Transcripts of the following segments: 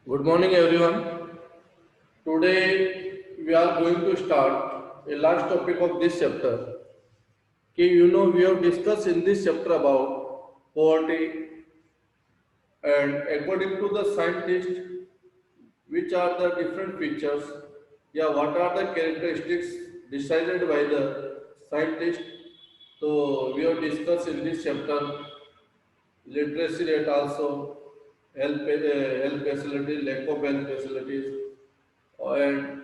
Good morning, everyone. Today we are going to start a last topic of this chapter. We have discussed in this chapter about poverty, and according to the scientists, which are the different features? What are the characteristics decided by the scientist? So we have discussed in this chapter literacy rate also, health facilities, lack of health facilities, and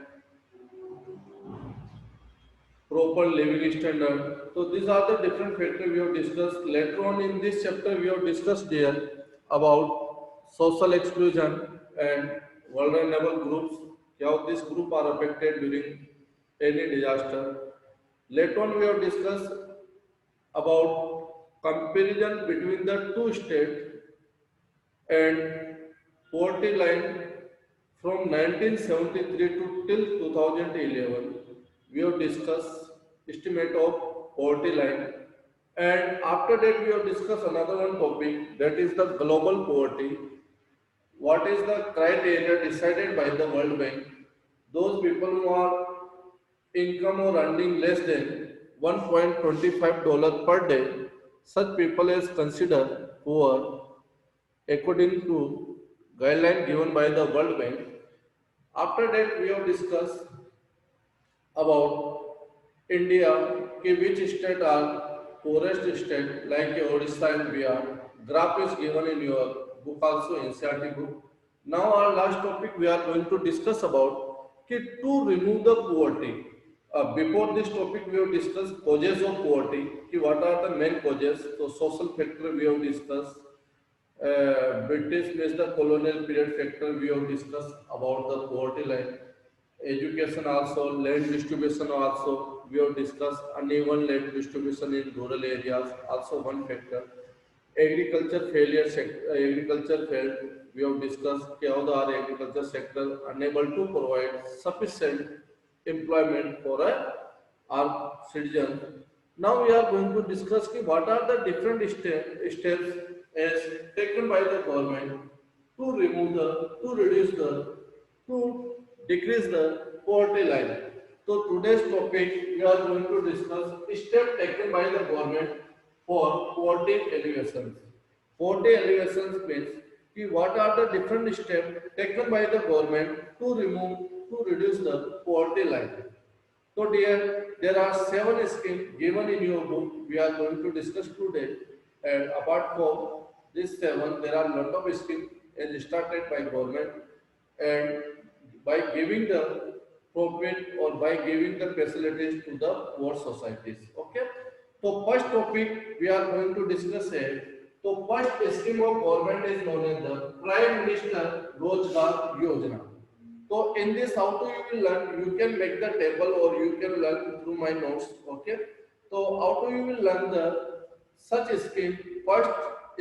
proper living standard. So these are the different factors we have discussed. Later on in this chapter, we have discussed here about social exclusion and vulnerable groups, how this group are affected during any disaster. Later on, we have discussed about comparison between the two states and poverty line from 1973 to till 2011. We have discussed estimate of poverty line, and after that we have discussed another one topic, that is the global poverty. What is the criteria decided by the World Bank? Those people who are income or earning less than $1.25 per day, such people is considered poor according to guideline given by the World Bank. After that, we have discussed about India, which state are poorest state like Odisha and Bihar. Graph is given in your book also, NCERT book. Now our last topic we are going to discuss about to remove the poverty. Before this topic we have discussed causes of poverty. What are the main causes? So social factor we have discussed. British means the colonial period factor we have discussed about the poverty line. Education also, land distribution also we have discussed, uneven land distribution in rural areas also one factor. Agriculture failed. We have discussed how the our agriculture sector unable to provide sufficient employment for our citizens. Now we are going to discuss what are the different steps as taken by the government to remove to reduce to decrease the poverty line. So today's topic we are going to discuss steps taken by the government for poverty alleviations. Poverty alleviations means what are the different steps taken by the government to reduce the poverty line. So dear, there are seven schemes given in your book we are going to discuss today. And apart from this seven, there are lot of schemes and started by government and by giving the profit or by giving the facilities to the poor societies. Okay. So first topic we are going to discuss here. So first scheme of government is known as the Prime Minister Rozgar Yojana. So in this, how to you will learn? You can make the table or you can learn through my notes. Okay. So how to you will learn the such scheme? First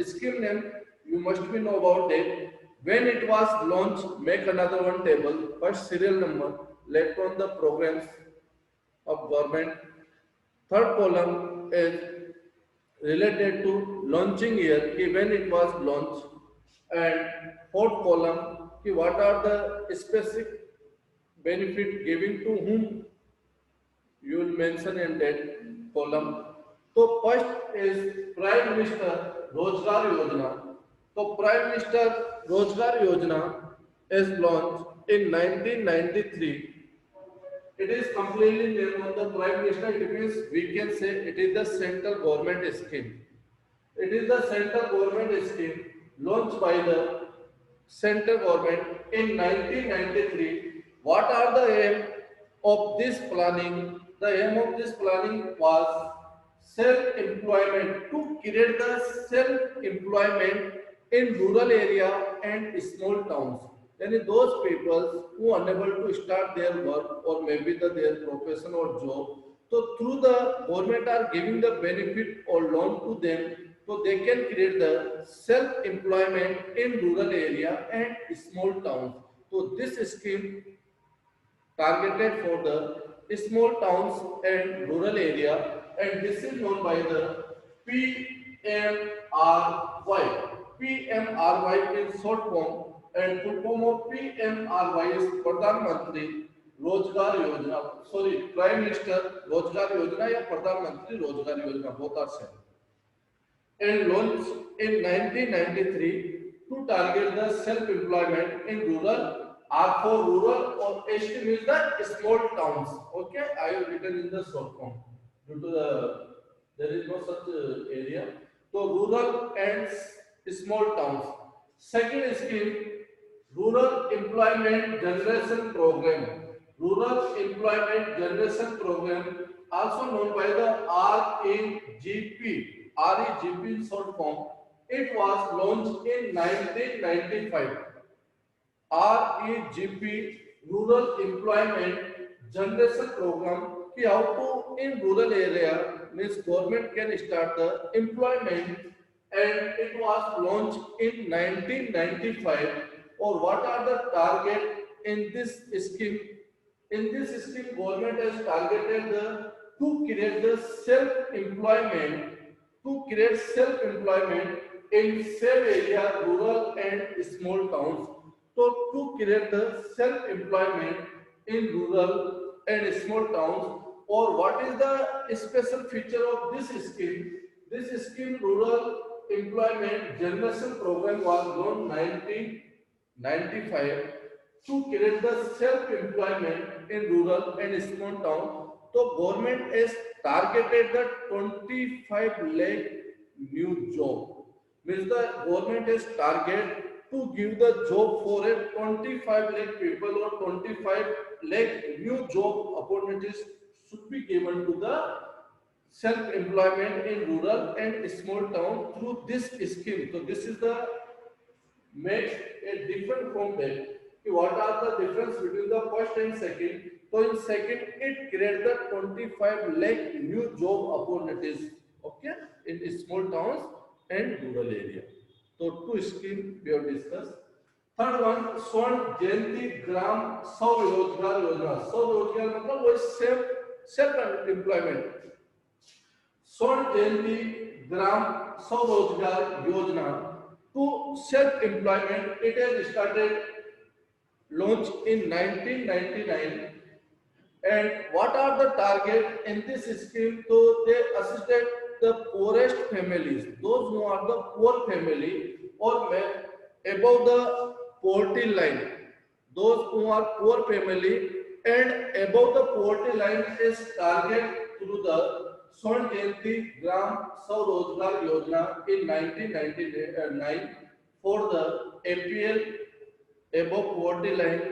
scheme name you must be know about it. When it was launched, make another one table. First serial number, left on the programs of government. Third column is related to launching year, when it was launched, and fourth column, what are the specific benefit giving to whom you will mention in that column. So first is Prime Minister Rozgar Yojana. So Prime Minister Rozgar Yojana is launched in 1993. It is completely named on the Prime Minister. It means we can say it is the central government scheme. It is the central government scheme launched by the central government in 1993. What are the aim of this planning? The aim of this planning was self-employment, to create the self-employment in rural area and small towns. And those people who are unable to start their work or maybe their profession or job, so through the government are giving the benefit or loan to them, so they can create the self-employment in rural area and small towns. So this scheme targeted for the small towns and rural area, and this is known by the PMRY. PMRY in short form, and full form of PMRY is Pradhan Mantri Rozgar Yojana. Sorry, Prime Minister Rozgar Yojana या Pradhan Mantri Rozgar Yojana, both are same. And launched in 1993 to target the self-employment in rural, R for rural, or S means the small towns. Okay, I have written in the short form due to there is no such area. So rural and small towns. Second scheme, Rural Employment Generation Program. Rural Employment Generation Program, also known by the REGP, REGP in short form. It was launched in 1995. REGP, Rural Employment Generation Program, कि how to in rural area means government can start the employment, and it was launched in 1995. Or what are the target in this scheme? In this scheme, government has targeted to create the self-employment, in same area, rural and small towns. So to create the self-employment in rural and small towns, or what is the special feature of this scheme? This scheme, Rural Employment Generation Program, was launched 1995 to create the self-employment in rural and small town. So government has targeted the 25 lakh new job. Means the government has target to give the job for a 25 lakh people, or 25 lakh new job opportunities should be given to the self-employment in rural and small town through this scheme. So this is the makes a different from that. What are the difference between the first and second? So in second, it creates the 25 lakh new job opportunities. Okay, in small towns and rural area. So two schemes we have discussed. Third one, Swर्ण Jayanti Gram Saurojgar Yojana. Saurojgar मतलब वो self employment. स्वर्ण जयंती ग्राम स्वरोजगार योजना to self-employment. It has started launch in 1999. And what are the target in this scheme? So they assisted the poorest families, those who are the poor family or above the poverty line. Those who are poor family and above the poverty line is target through the स्वर्ण जयंती ग्राम स्वरोजगार योजना in 1999 for the APL above poverty line.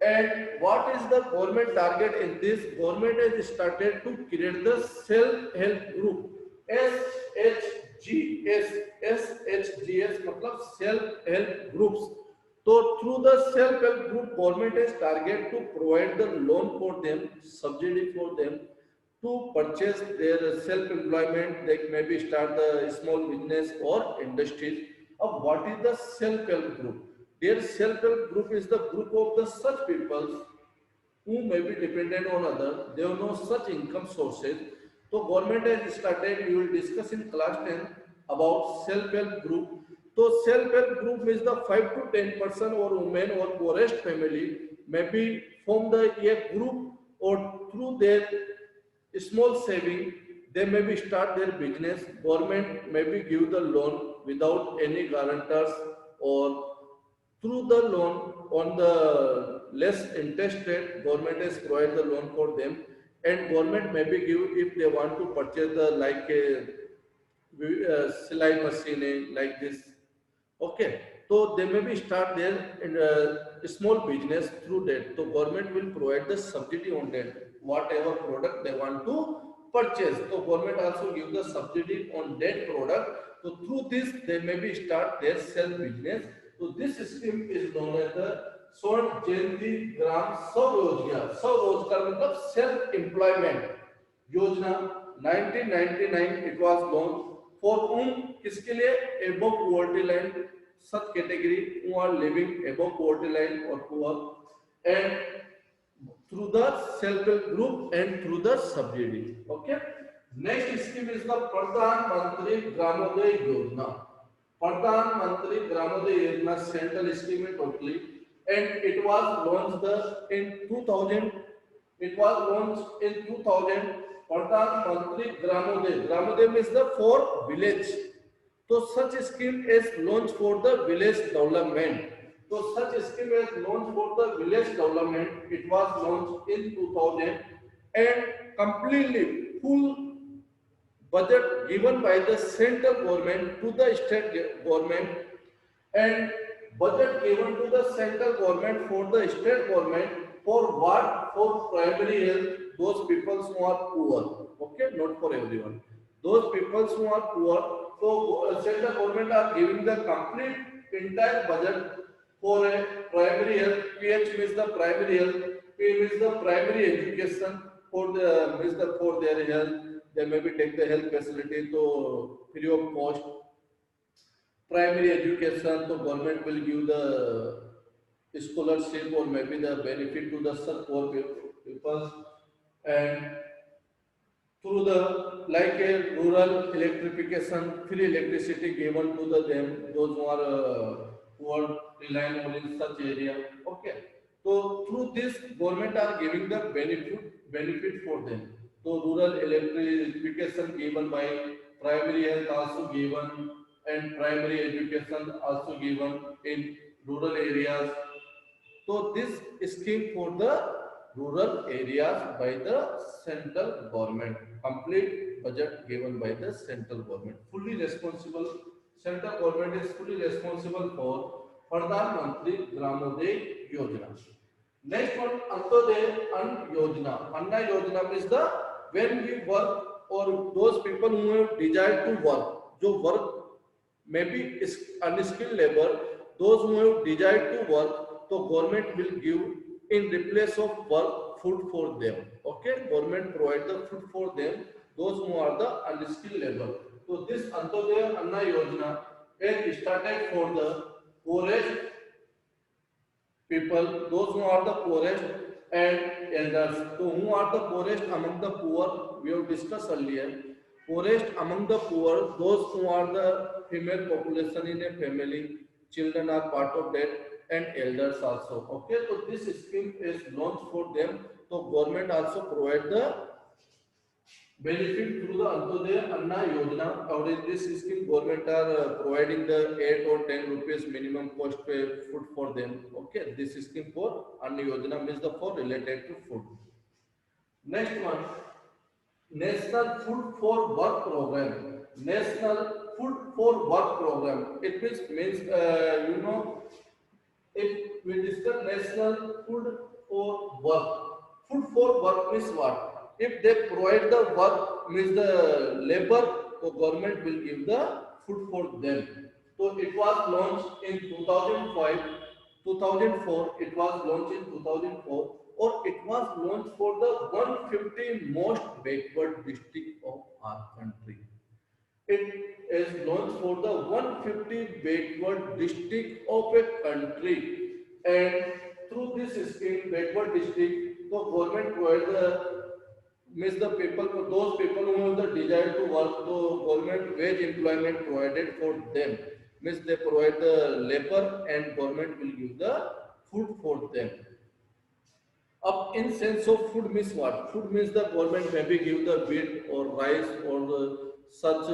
And what is the government target in this? Government has started to create the self-help group, SHGS मतलब self-help groups. So through the self-help group, government has target to provide the loan for them, subsidy for them, to purchase their self-employment. They maybe start the small business or industries. Of what is the self-help group? Their self-help group is the group of the such people who may be dependent on others. They have no such income sources. So government has started. We will discuss in class 10 about self-help group. So self-help group is the 5 to 10% or women or poorest family maybe form the a group, or through their small saving they maybe start their business. Government maybe give the loan without any guarantors, or through the loan on the less interest rate. Government has provided the loan for them, and government maybe give if they want to purchase the like a silai machine like this. Okay, so they maybe start their in a small business through that. So government will provide the subsidy on that, whatever product they want to purchase. So government also give the subsidy on that product. So through this they maybe start their self business. So this scheme is known as the स्वर्ण जयंती ग्राम स्वरोजगार. स्वरोजगार मतलब self employment योजना. 1999 it was launched. For whom? किसके लिए? Above poverty line, such category who are living above poverty line or poor, and through the self-help group and through the subsidy. Okay. Next scheme is the Pradhan Mantri Gramoday Yojana. Pradhan Mantri Gramodaya Yojana central scheme totally, and it was launched in 2000. It was launched in 2000. Pradhan Mantri Gramodaya. Gramodaya means the for village. So such scheme is launched for the village development. So such scheme is launched for the village development. It was launched in 2000 and completely full budget given by the central government to the state government, and budget given to the central government for the state government for what? For primary health, those people who are poor. Okay, not for everyone. Those people who are poor, so central government are giving the complete entire budget for a primary health. PH means the primary health. P means the primary education for the means the for their health. They maybe take the health facility to free of cost. Primary education, so government will give the scholarship or maybe the benefit to the such poor people, and through the like a rural electrification, free electricity given to the them those who are poor, relying on in such area. Okay, so through this government are giving the benefit for them. So rural electrification given by primary health also given, and primary education also given in rural areas. So this scheme for the rural areas by the central government, complete budget given by the central government, fully responsible. Central government is fully responsible for Pradhan Mantri Gramodaya Yojana. Next one, Antyodaya Ann Yojana. Anna Yojana means the when we work or those people who have desire to work, जो work maybe is unskilled labor, those who have desire to work, so government will give in replace of work food for them. Okay, government provide the food for them, those who are the unskilled labor. So this Antyodaya Anna Yojana is started for the poorest people, those who are the poorest and elders. So who are the poorest among the poor? We have discussed earlier. Poorest among the poor, those who are the female population in a family, children are part of that, and elders also. Okay, so this scheme is launched for them. So government also provide the benefit through the Antyodaya Anna Yojana. Or in this scheme, government are providing the 8 or 10 rupees minimum cost pay food for them. Okay, this scheme for Anna Yojana means the for related to food. Next one, National Food for Work Program. National Food for Work Program. It means if we discuss national food for work, food for work means what? If they provide the work means the labor, so government will give the food for them. So it was launched in 2005, 2004. It was launched in 2004, or it was launched for the 150 most backward district of our country. It is launched for the 150 backward district of a country, and through this scheme, backward district, the government provide the means the people, those people who have the desire to work, so government wage employment provided for them. Means they provide the labor and government will give the food for them. Up in sense of food means what? Food means the government maybe give the wheat or rice or such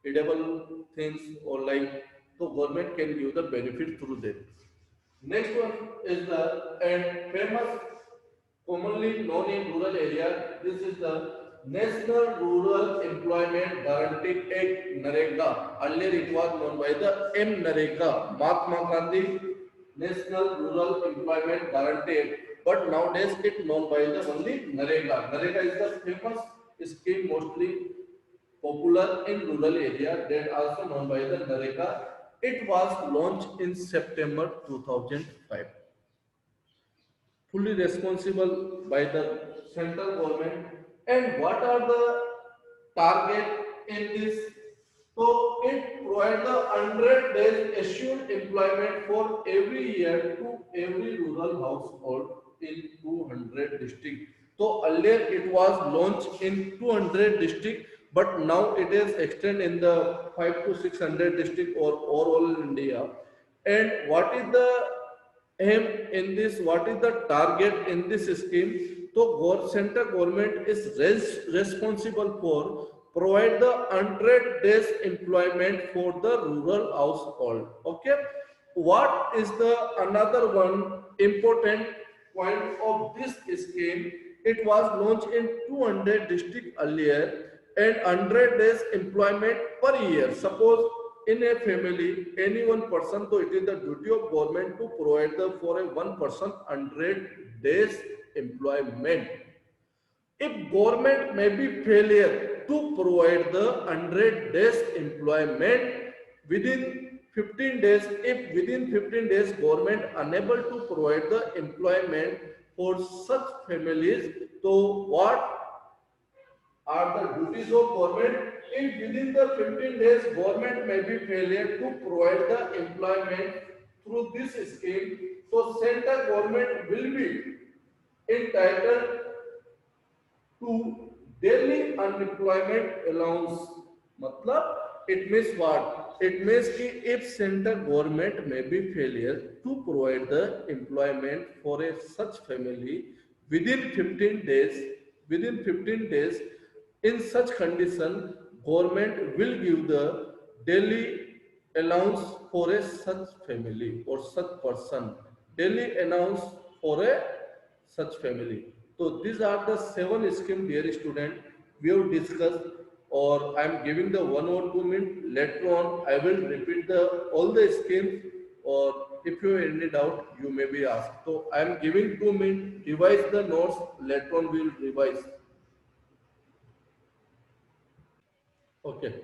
edible things or like, so government can give the benefit through them. Next one is the and famous commonly known in rural area. This is the National Rural Employment Guarantee Act NREGA. Earlier it was known by the M NREGA, Mahatma Gandhi National Rural Employment Guarantee Act. But nowadays it known by the only NREGA. NREGA is the famous scheme mostly popular in rural area, that also known by the NREGA. It was launched in September 2005, fully responsible by the central government. And what are the target in this? So it provides the 100 days assured employment for every year to every rural household in 200 districts. So earlier it was launched in 200 districts, but now it is extended in the 5 to 600 district or all in India. And what is the aim in this? What is the target in this scheme? So, center government is responsible for provide the 100 days employment for the rural household. Okay, what is the another one important point of this scheme? It was launched in 200 district earlier and 100 days employment per year. Suppose in a family, any one person, so it is the duty of government to provide the for a one person 100 days employment. If government may be failure to provide the 100 days employment within 15 days, if within 15 days government unable to provide the employment for such families, so what are the duties of government? If within the 15 days government may be failure to provide the employment through this scheme, so center government will be entitled to daily unemployment allowance. मतलब it means what? It means कि if center government may be failure to provide the employment for a such family within 15 days, within 15 days, in such condition, government will give the daily allowance for a such family or such person. Daily allowance for a such family. So these are the seven schemes, dear student, we have discussed, or I am giving the 1 or 2 minutes. Later on, I will repeat the all the schemes, or if you have any doubt, you may be asked. So I am giving 2 minutes. Revise the notes. Later on, we will revise. Okay.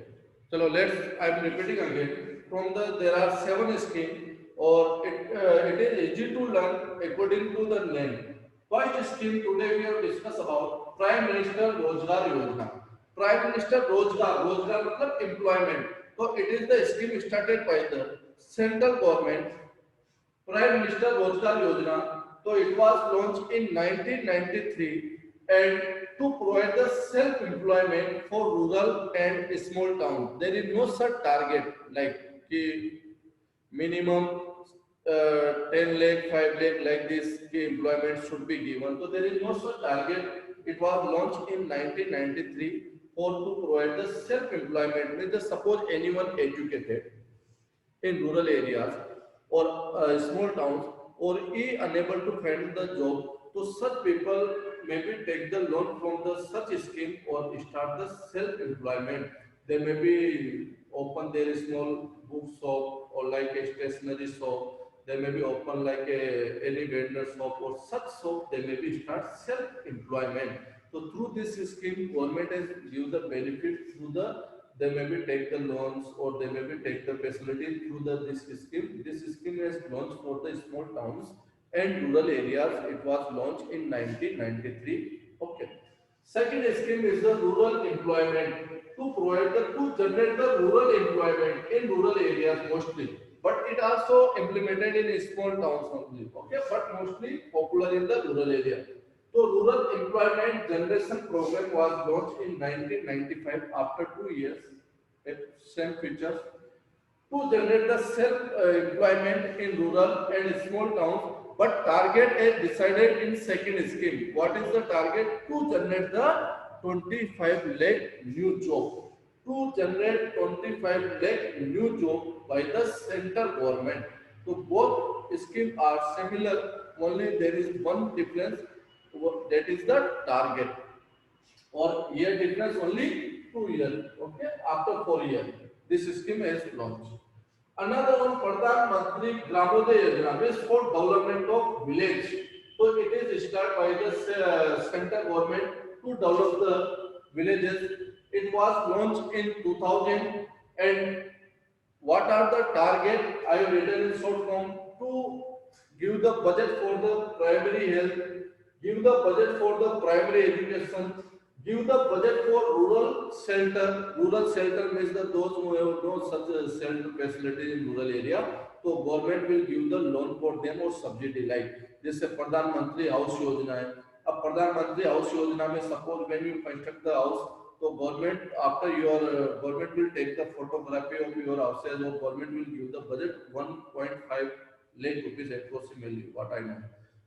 So let's. I am repeating again. From the there are seven schemes, or it is easy to learn according to the name. First scheme today we have discussed about Prime Minister Rozgar Yojana. Prime Minister Rozgar मतलब employment. So it is the scheme started by the central government. Prime Minister Rozgar Yojana. So it was launched in 1993 and to provide the self-employment for rural and small towns. There is no such target like कि minimum 10 lakh, 5 lakh like this employment should be given. So there is no such target. It was launched in 1993 for to provide the self-employment. Means suppose anyone educated in rural areas or small towns or he unable to find the job, so such people maybe take the loan from the such scheme or start the self-employment. They may be open their small book shop or like a stationery shop. They may be open like any vendor shop or such shop. They may be start self-employment. So through this scheme, government has give the benefit through the they maybe take the loans or they maybe take the facility through the this scheme. This scheme is launched for the small towns and rural areas. It was launched in 1993. Okay. Second scheme is the rural employment to provide the to generate the rural employment in rural areas mostly. But it also implemented in small towns only. Okay, but mostly popular in the rural area. So rural employment generation program was launched in 1995 after 2 years. Same features to generate the self-employment in rural and small towns, but target is decided in second scheme. What is the target? To generate the 25 lakh new job. To generate 25 lakh new job by the central government. So both schemes are similar, only there is one difference, that is the target or year difference only 2 years. Okay, after 4 years, this scheme is launched. Another one, Pradhan Mantri Gramodaya Yojana, is for development of village. So it is started by the central government to develop the villages. It was launched in 2000 and what are the target? I have written in short form to give the budget for the primary health, give the budget for the primary education, give the budget for rural shelter. Rural shelter means that those who have no such a shelter facility in rural area. So government will give the loan for them or subsidy like this प्रधानमंत्री house योजना है. अब प्रधानमंत्री house योजना में suppose when you construct the house So government, after your government will take the photography of your houses, or government will give the budget 1.5 lakh rupees approximately, what I know.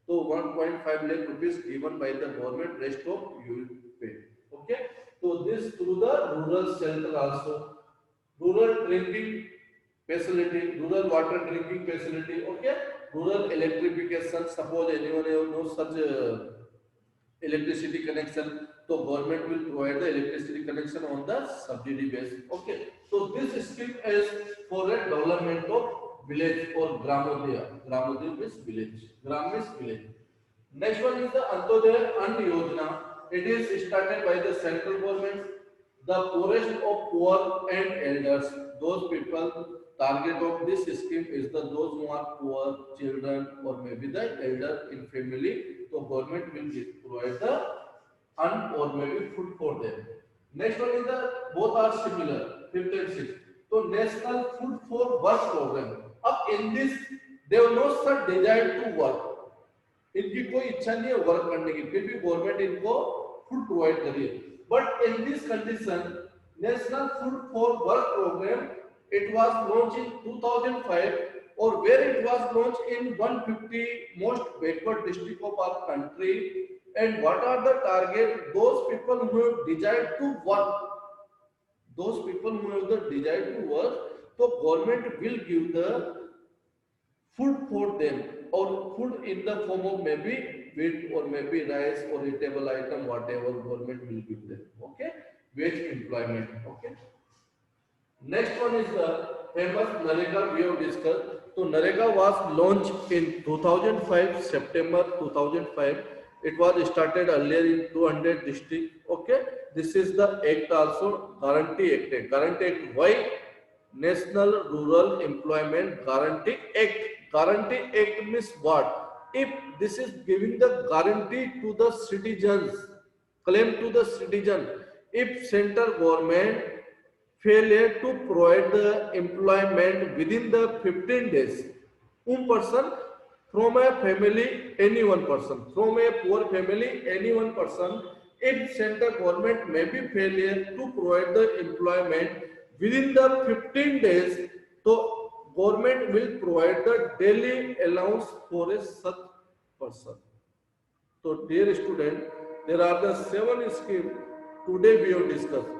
So 1.5 lakh rupees given by the government, rest of you will pay. Okay. So this through the rural shelter also, rural drinking facility, rural water drinking facility. Okay. Rural electrification. Suppose anyone have no such electricity connection, so government will provide the electricity connection on the subsidy base. Okay, so this scheme is for a development of village or gramodaya. Gramodaya means village, gram means village. Next one is the Antyodaya Ann Yojana. It is started by the central government. The poorest of poor and elders, those people, target of this scheme is the those who are poor, children, or maybe the elder in family. So government will provide the un or maybe food for them. Next one is the both are similar, fifth and sixth. So National Food for Work program. Up in this, they have no such desire to work. इनकी कोई इच्छा नहीं है work करने की, फिर भी government इनको फूड प्रोवाइड करिए. But in this condition, national food for work programme, it was launch in 2005, or where it was launched in 150 most backward district of our country. And what are the target? Those people who have desire to work, those people who have the desire to work, so government will give the food for them, or food in the form of maybe wheat or maybe rice or eatable item, whatever government will give them. Okay, wage employment. Okay. Next one is the famous Narega we have discussed. So Narega was launched in 2005, September 2005. It was started earlier in 200 districts. Okay, this is the act also, Guarantee Act. Guarantee Act, why? National Rural Employment Guarantee Act. Guarantee Act means what? If this is giving the guarantee to the citizens, claim to the citizen, if central government failure to provide the employment within the 15 days, person from a family, any one person, from a poor family, any one person, if central government may be failure to provide the employment within the 15 days, so government will provide the daily allowance for a such person. So dear student, there are the 7 schemes today we have discussed.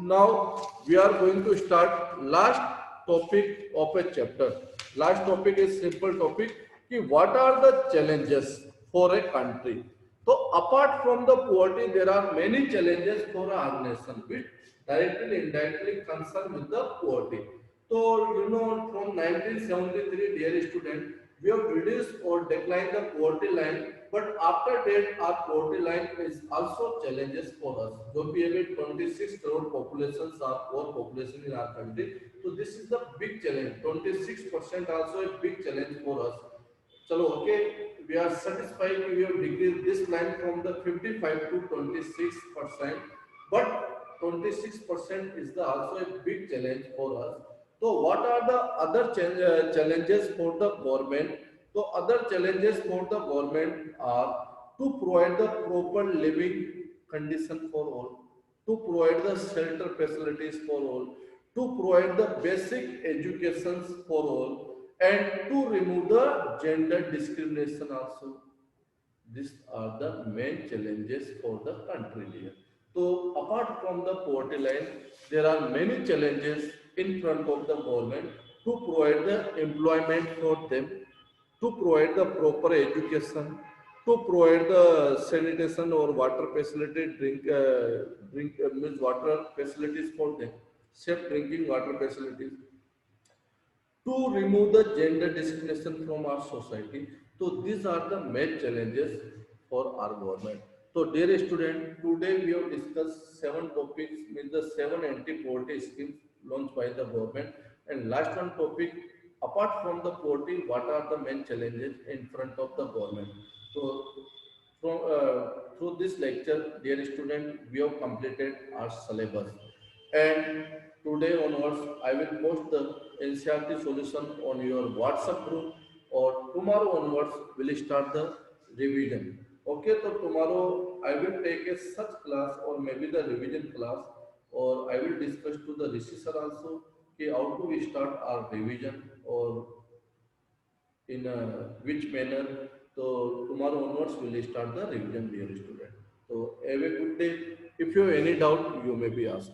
Now we are going to start last topic of a chapter. Last topic is simple topic कि what are the challenges for a country. So apart from the poverty, there are many challenges for our nation which directly and indirectly concerned with the poverty. So you know, from 1973, dear student, we have reduced or declined the poverty line, but after that our poverty line is also challenges for us. Though we have a 26 crore populations are poor population in our country, so this is the big challenge. 26% also a big challenge for us. Chalo, okay, we are satisfied we have decreased this line from the 55 to 26%, but 26% is the also a big challenge for us. So what are the other challenges for the government? So other challenges for the government are to provide the proper living condition for all, to provide the shelter facilities for all, to provide the basic educations for all, and to remove the gender discrimination also. These are the main challenges for the country here. So apart from the poverty line, there are many challenges in front of the government to provide the employment for them, to provide the proper education, to provide the sanitation or water facility, drink means water facilities for them, safe drinking water facilities, to remove the gender discrimination from our society. So these are the main challenges for our government. So dear student, today we have discussed 7 topics, means the 7 anti-poverty schemes launched by the government. And last one topic, apart from the poverty, what are the main challenges in front of the government? So through this lecture, dear student, we have completed our syllabus. And today onwards, I will post the NCERT solution on your WhatsApp group, or tomorrow onwards, we'll start the revision. Okay, so tomorrow I will take a such class or maybe the revision class, or I will discuss to the Rishi sir also कि how to we start our revision or in which manner. So tomorrow onwards we will start the revision, dear student. So have a good day. If you have any doubt, you may be asked.